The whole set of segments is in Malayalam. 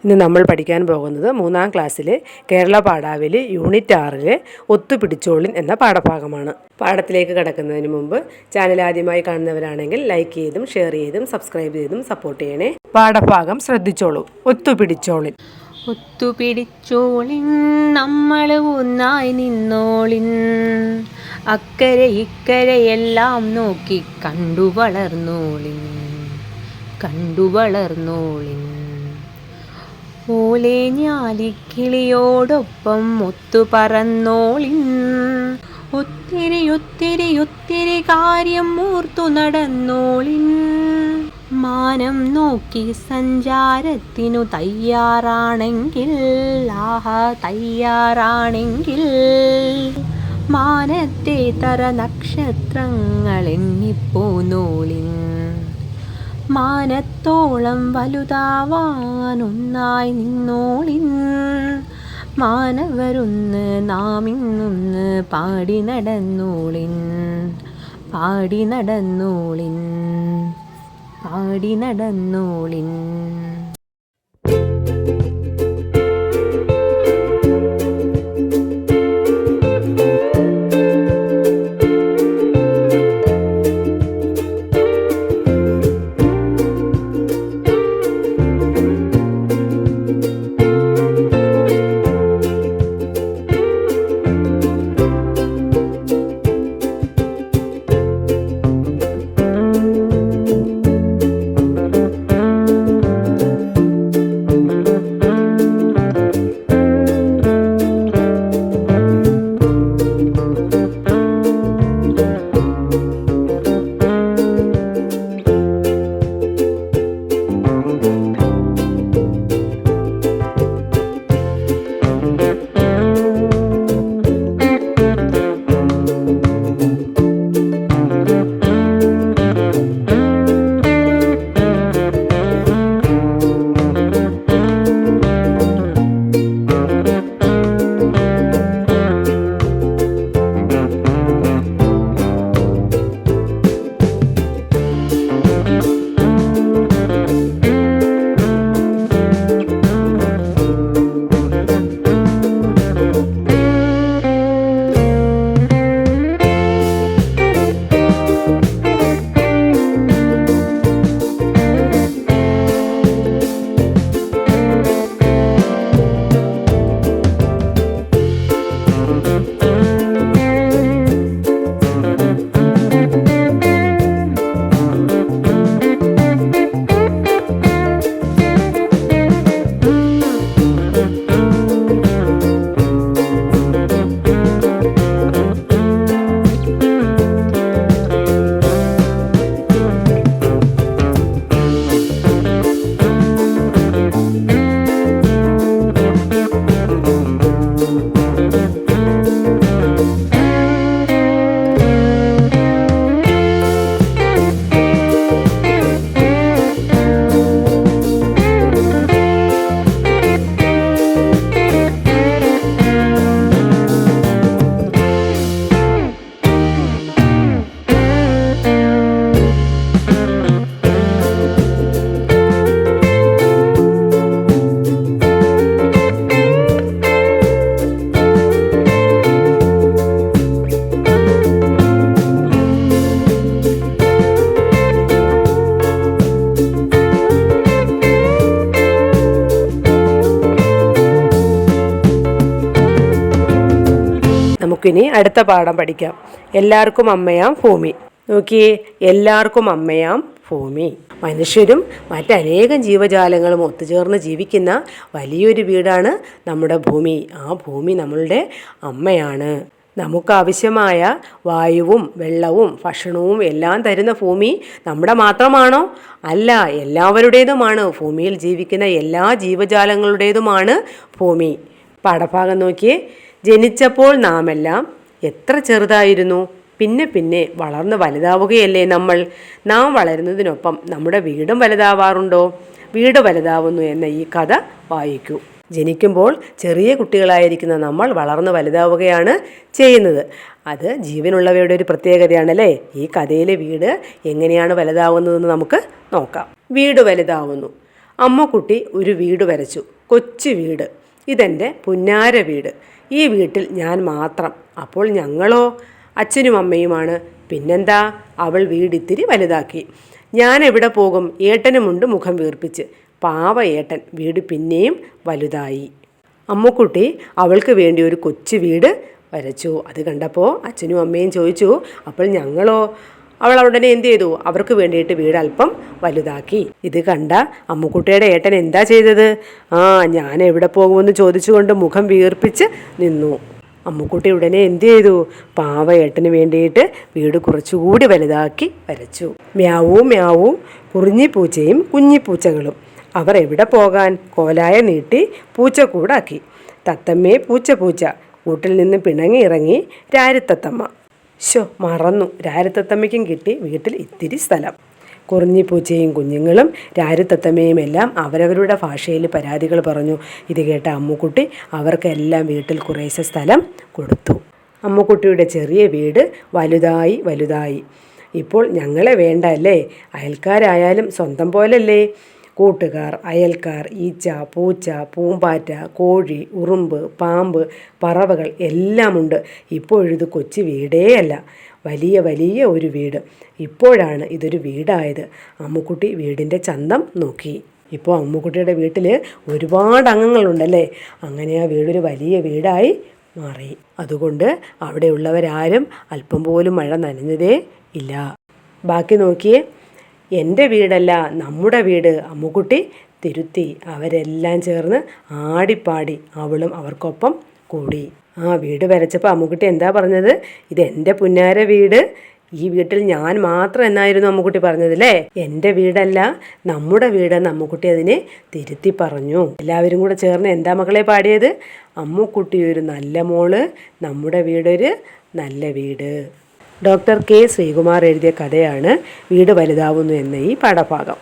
ഇന്ന് നമ്മൾ പഠിക്കാൻ പോകുന്നത് 3ാം ക്ലാസ്സിലെ കേരള പാഠാവലി യൂണിറ്റ് 6 ഒത്തുപിടിച്ചോളിൻ എന്ന പാഠഭാഗമാണ്. പാഠത്തിലേക്ക് കടക്കുന്നതിന് മുമ്പ് ചാനൽ ആദ്യമായി കാണുന്നവരാണെങ്കിൽ ലൈക്ക് ചെയ്തും ഷെയർ ചെയ്തും സബ്സ്ക്രൈബ് ചെയ്തും സപ്പോർട്ട് ചെയ്യണേ. പാഠഭാഗം ശ്രദ്ധിച്ചോളൂ. ഒത്തുപിടിച്ചോളിൻ. ഒത്തുപിടിച്ചോളിൻ നമ്മൾ ഒന്നായി നിന്നോളിൻ, അക്കരെ ഇക്കരെയെല്ലാം നോക്കി കണ്ടുവളർന്നോളിൻ. ഓലെ ഞാലിക്കിളിയോടൊപ്പം ഒത്തു പറന്നോളിൻ, ഒത്തിരി കാര്യം ഓർത്തു നടന്നോളിൻ. മാനം നോക്കി സഞ്ചാരത്തിനു തയ്യാറാണെങ്കിൽ, മാനത്തെ തര നക്ഷത്രങ്ങൾ എണ്ണിപ്പോന്നോളിൻ. മാനത്തോളം വലുതാവാനൊന്നായി നിന്നോളിൻ, മാനവരൊന്ന് നാം ഇന്നൊന്ന് പാടി നടന്നോളിൻ. നമുക്കിനി അടുത്ത പാഠം പഠിക്കാം. എല്ലാവർക്കും അമ്മയാം ഭൂമി. നോക്കിയേ, എല്ലാവർക്കും അമ്മയാം ഭൂമി. മനുഷ്യരും മറ്റനേകം ജീവജാലങ്ങളും ഒത്തുചേർന്ന് ജീവിക്കുന്ന വലിയൊരു വീടാണ് നമ്മുടെ ഭൂമി. ആ ഭൂമി നമ്മളുടെ അമ്മയാണ്. നമുക്കാവശ്യമായ വായുവും വെള്ളവും ഭക്ഷണവും എല്ലാം തരുന്ന ഭൂമി നമ്മുടെ മാത്രമാണോ? അല്ല, എല്ലാവരുടേതുമാണ്. ഭൂമിയിൽ ജീവിക്കുന്ന എല്ലാ ജീവജാലങ്ങളുടേതുമാണ് ഭൂമി. പാഠഭാഗം നോക്കിയേ. ജനിച്ചപ്പോൾ നാമെല്ലാം എത്ര ചെറുതായിരുന്നു, പിന്നെ വളർന്ന് വലുതാവുകയല്ലേ നമ്മൾ. നാം വളരുന്നതിനൊപ്പം നമ്മുടെ വീടും വലുതാവാറുണ്ടോ? വീട് വലുതാവുന്നു എന്ന ഈ കഥ വായിക്കൂ. ജനിക്കുമ്പോൾ ചെറിയ കുട്ടികളായിരിക്കുന്ന നമ്മൾ വളർന്ന് വലുതാവുകയാണ് ചെയ്യുന്നത്. അത് ജീവനുള്ളവയുടെ ഒരു പ്രത്യേകതയാണല്ലേ. ഈ കഥയിലെ വീട് എങ്ങനെയാണ് വലുതാവുന്നതെന്ന് നമുക്ക് നോക്കാം. വീട് വലുതാവുന്നു. അമ്മക്കുട്ടി ഒരു വീട് വരച്ചു. കൊച്ചു വീട്, ഇതെൻ്റെ പുന്നാര വീട്. ഈ വീട്ടിൽ ഞാൻ മാത്രം. അപ്പോൾ ഞങ്ങളോ? അച്ഛനും അമ്മയുമാണ്. പിന്നെന്താ? അവൾ വീടിത്തിരി വലുതാക്കി. ഞാൻ എവിടെ പോകും? ഏട്ടനുമുണ്ട് മുഖം വീർപ്പിച്ച്. പാവ ഏട്ടൻ. വീട് പിന്നെയും വലുതായി. അമ്മുക്കുട്ടി അവൾക്ക് വേണ്ടി ഒരു കൊച്ചു വീട് വരച്ചു. അത് കണ്ടപ്പോൾ അച്ഛനും അമ്മയും ചോദിച്ചു, അപ്പോൾ ഞങ്ങളോ? അവൾ ഉടനെ എന്ത് ചെയ്തു? അവർക്ക് വേണ്ടിയിട്ട് വീട് അല്പം വലുതാക്കി. ഇത് കണ്ട അമ്മുക്കുട്ടിയുടെ ഏട്ടൻ എന്താ ചെയ്തത്? ഞാൻ എവിടെ പോകുമെന്ന് ചോദിച്ചുകൊണ്ട് മുഖം വീർപ്പിച്ച് നിന്നു. അമ്മുക്കുട്ടി ഉടനെ എന്ത് ചെയ്തു? പാവ ഏട്ടന് വേണ്ടിയിട്ട് വീട് കുറച്ചുകൂടി വലുതാക്കി വരച്ചു. മ്യാവൂ മ്യാവൂ, കുറിഞ്ഞിപ്പൂച്ചയും കുഞ്ഞിപ്പൂച്ചകളും. അവർ എവിടെ പോകാൻ? കോലായ നീട്ടി പൂച്ചക്കൂടാക്കി. തത്തമ്മേ പൂച്ച പൂച്ച, കൂട്ടിൽ നിന്ന് പിണങ്ങി ഇറങ്ങി രാരിത്തത്തമ്മ. മറന്നു, രാരിത്തത്തമ്മയ്ക്കും കിട്ടി വീട്ടിൽ ഇത്തിരി സ്ഥലം. കുറിഞ്ഞിപ്പൂച്ചയും കുഞ്ഞുങ്ങളും രാരിത്തത്തമ്മയും എല്ലാം അവരവരുടെ ഭാഷയിൽ പരാതികൾ പറഞ്ഞു. ഇത് കേട്ട അമ്മുക്കുട്ടി അവർക്കെല്ലാം വീട്ടിൽ കുറേശ്ശെ സ്ഥലം കൊടുത്തു. അമ്മുക്കുട്ടിയുടെ ചെറിയ വീട് വലുതായി വലുതായി. ഇപ്പോൾ ഞങ്ങളെ വേണ്ട അല്ലേ? അയൽക്കാരായാലും സ്വന്തം പോലല്ലേ? കൂട്ടുകാർ, അയൽക്കാർ, ഈച്ച, പൂച്ച, പൂമ്പാറ്റ, കോഴി, ഉറുമ്പ്, പാമ്പ്, പറവകൾ എല്ലാമുണ്ട്. ഇപ്പോഴിത് കൊച്ചു വീടേ അല്ല, വലിയ വലിയ ഒരു വീട്. ഇപ്പോഴാണ് ഇതൊരു വീടായത്. അമ്മുക്കുട്ടി വീടിൻ്റെ ചന്തം നോക്കി. ഇപ്പോൾ അമ്മുക്കുട്ടിയുടെ വീട്ടിൽ ഒരുപാട് അംഗങ്ങളുണ്ടല്ലേ. അങ്ങനെ ആ വീടൊരു വലിയ വീടായി മാറി. അതുകൊണ്ട് അവിടെയുള്ളവരാരും അല്പം പോലും മഴ നനഞ്ഞതേ ഇല്ല. ബാക്കി നോക്കിയേ. എൻ്റെ വീടല്ല, നമ്മുടെ വീട്, അമ്മുക്കുട്ടി തിരുത്തി. അവരെല്ലാം ചേർന്ന് ആടിപ്പാടി അവളും അവർക്കൊപ്പം കൂടി. വീട് വരച്ചപ്പോൾ അമ്മുക്കുട്ടി എന്താ പറഞ്ഞത്? ഇതെൻ്റെ പുന്നാര വീട്, ഈ വീട്ടിൽ ഞാൻ മാത്രം എന്നായിരുന്നു അമ്മുക്കുട്ടി പറഞ്ഞതല്ലേ. എൻ്റെ വീടല്ല, നമ്മുടെ വീടെന്ന് അമ്മുക്കുട്ടി അതിനെ തിരുത്തി പറഞ്ഞു. എല്ലാവരും കൂടെ ചേർന്ന് എന്താ മക്കളെ പാടിയത്? അമ്മുക്കുട്ടി ഒരു നല്ല മോള്, നമ്മുടെ വീടൊരു നല്ല വീട്. ഡോക്ടർ കെ ശ്രീകുമാർ എഴുതിയ കഥയാണ് വീട് വലുതാവുന്നു എന്ന ഈ പാഠഭാഗം.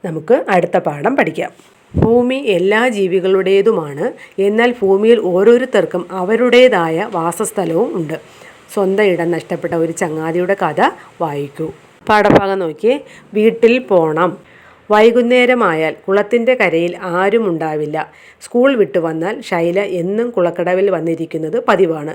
നമുക്ക് അടുത്ത പാഠം പഠിക്കാം. ഭൂമി എല്ലാ ജീവികളുടേതുമാണ്. എന്നാൽ ഭൂമിയിൽ ഓരോരുത്തർക്കും അവരുടേതായ വാസസ്ഥലവും ഉണ്ട്. സ്വന്തം ഇടം നഷ്ടപ്പെട്ട ഒരു ചങ്ങാതിയുടെ കഥ വായിക്കൂ. പാഠഭാഗം നോക്കിയേ. വീട്ടിൽ പോണം. വൈകുന്നേരമായാൽ കുളത്തിൻ്റെ കരയിൽ ആരും ഉണ്ടാവില്ല. സ്കൂൾ വിട്ടു വന്നാൽ ശൈല എന്നും കുളക്കടവിൽ വന്നിരിക്കുന്നത് പതിവാണ്.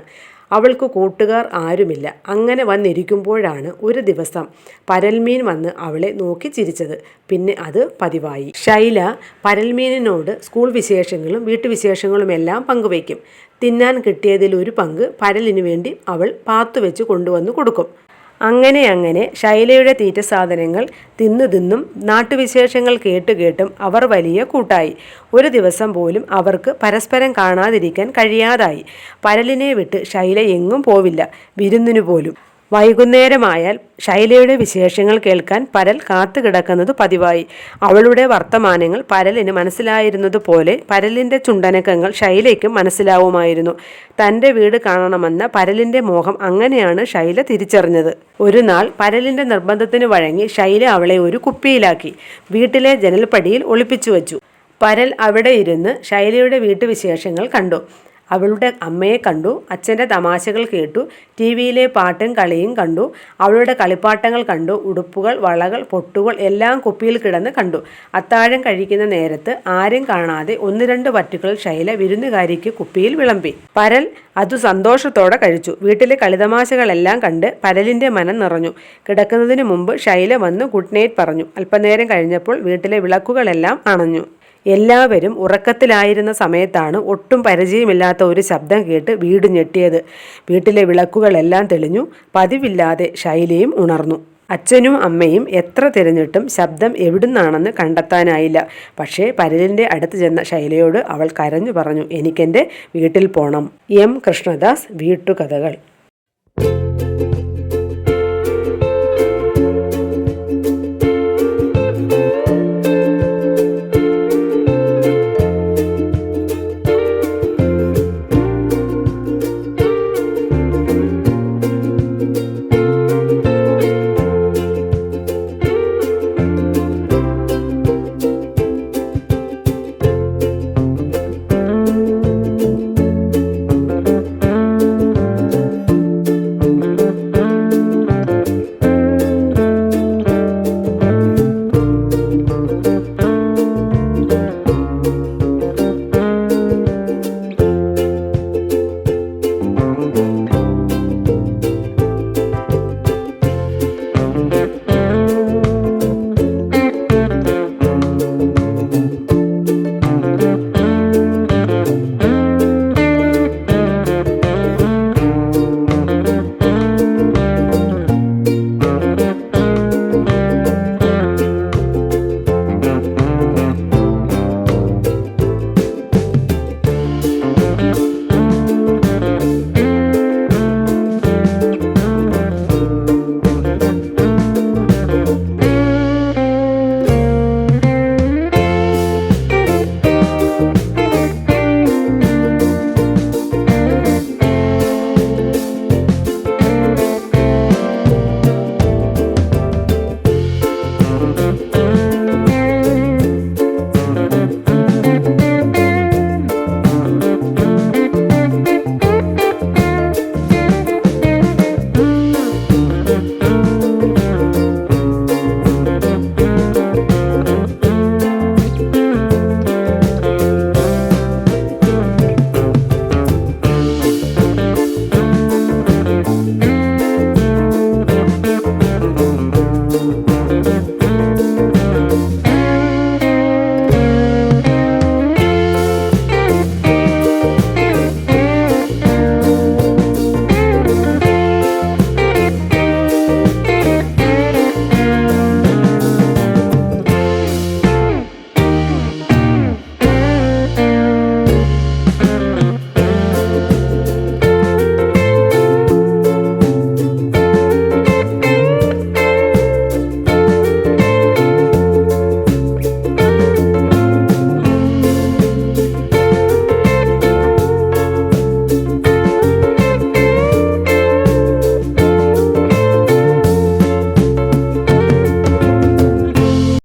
അവൾക്ക് കൂട്ടുകാർ ആരുമില്ല. അങ്ങനെ വന്നിരിക്കുമ്പോഴാണ് ഒരു ദിവസം പരൽമീൻ വന്ന് അവളെ നോക്കി ചിരിച്ചത്. പിന്നെ അത് പതിവായി. ശൈല പരൽമീനിനോട് സ്കൂൾ വിശേഷങ്ങളും വീട്ടുവിശേഷങ്ങളുമെല്ലാം പങ്കുവയ്ക്കും. തിന്നാൻ കിട്ടിയതിൽ ഒരു പങ്ക് പരലിനു വേണ്ടി അവൾ പാത്തുവെച്ച് കൊണ്ടുവന്ന് കൊടുക്കും. അങ്ങനെ ശൈലയുടെ തീറ്റ സാധനങ്ങൾ തിന്നും നാട്ടുവിശേഷങ്ങൾ കേട്ടും അവർ വലിയ കൂട്ടായി. ഒരു ദിവസം പോലും അവർക്ക് പരസ്പരം കാണാതിരിക്കാൻ കഴിയാതായി. പരലിനെ വിട്ട് ശൈല എങ്ങും പോവില്ല, വിരുന്നിനു പോലും. വൈകുന്നേരമായാൽ ശൈലയുടെ വിശേഷങ്ങൾ കേൾക്കാൻ പരൽ കാത്തുകിടക്കുന്നത് പതിവായി. അവളുടെ വർത്തമാനങ്ങൾ പരലിന് മനസ്സിലായിരുന്നതുപോലെ പരലിൻ്റെ ചുണ്ടനക്കങ്ങൾ ശൈലയ്ക്കും മനസ്സിലാവുമായിരുന്നു. തൻ്റെ വീട് കാണണമെന്ന പരലിൻ്റെ മോഹം അങ്ങനെയാണ് ശൈല തിരിച്ചറിഞ്ഞത്. ഒരു നാൾ പരലിൻ്റെ നിർബന്ധത്തിന് വഴങ്ങി ശൈല അവളെ ഒരു കുപ്പിയിലാക്കി വീട്ടിലെ ജനൽപ്പടിയിൽ ഒളിപ്പിച്ചു വച്ചു. പരൽ അവിടെ ഇരുന്ന് ശൈലയുടെ വീട്ടുവിശേഷങ്ങൾ കണ്ടു. അവളുടെ അമ്മയെ കണ്ടു, അച്ഛൻ്റെ തമാശകൾ കേട്ടു, ടി വിയിലെ പാട്ടും കളിയും കണ്ടു, അവളുടെ കളിപ്പാട്ടങ്ങൾ കണ്ടു, ഉടുപ്പുകൾ, വളകൾ, പൊട്ടുകൾ എല്ലാം കുപ്പിയിൽ കിടന്ന് കണ്ടു. അത്താഴം കഴിക്കുന്ന നേരത്ത് ആരും കാണാതെ 1-2 വറ്റുകൾ ശൈല വിരുന്നുകാരിക്ക് കുപ്പിയിൽ വിളമ്പി. പരൽ അതു സന്തോഷത്തോടെ കഴിച്ചു. വീട്ടിലെ കളിതമാശകളെല്ലാം കണ്ട് പരലിൻ്റെ മനം നിറഞ്ഞു. കിടക്കുന്നതിന് മുമ്പ് ശൈല വന്ന് ഗുഡ് നൈറ്റ് പറഞ്ഞു. അല്പനേരം കഴിഞ്ഞപ്പോൾ വീട്ടിലെ വിളക്കുകളെല്ലാം അണഞ്ഞു. എല്ലാവരും ഉറക്കത്തിലായിരുന്ന സമയത്താണ് ഒട്ടും പരിചയമില്ലാത്ത ഒരു ശബ്ദം കേട്ട് വീട് ഞെട്ടിയത്. വീട്ടിലെ വിളക്കുകളെല്ലാം തെളിഞ്ഞു. പതിവില്ലാതെ ശൈലയും ഉണർന്നു. അച്ഛനും അമ്മയും എത്ര തിരഞ്ഞിട്ടും ശബ്ദം എവിടുന്നാണെന്ന് കണ്ടെത്താനായില്ല. പക്ഷേ പരലിൻ്റെ അടുത്ത് ചെന്ന ശൈലയോട് അവൾ കരഞ്ഞു പറഞ്ഞു, എനിക്കെൻ്റെ വീട്ടിൽ പോണം. എം. കൃഷ്ണദാസ്, വീട്ടുകഥകൾ.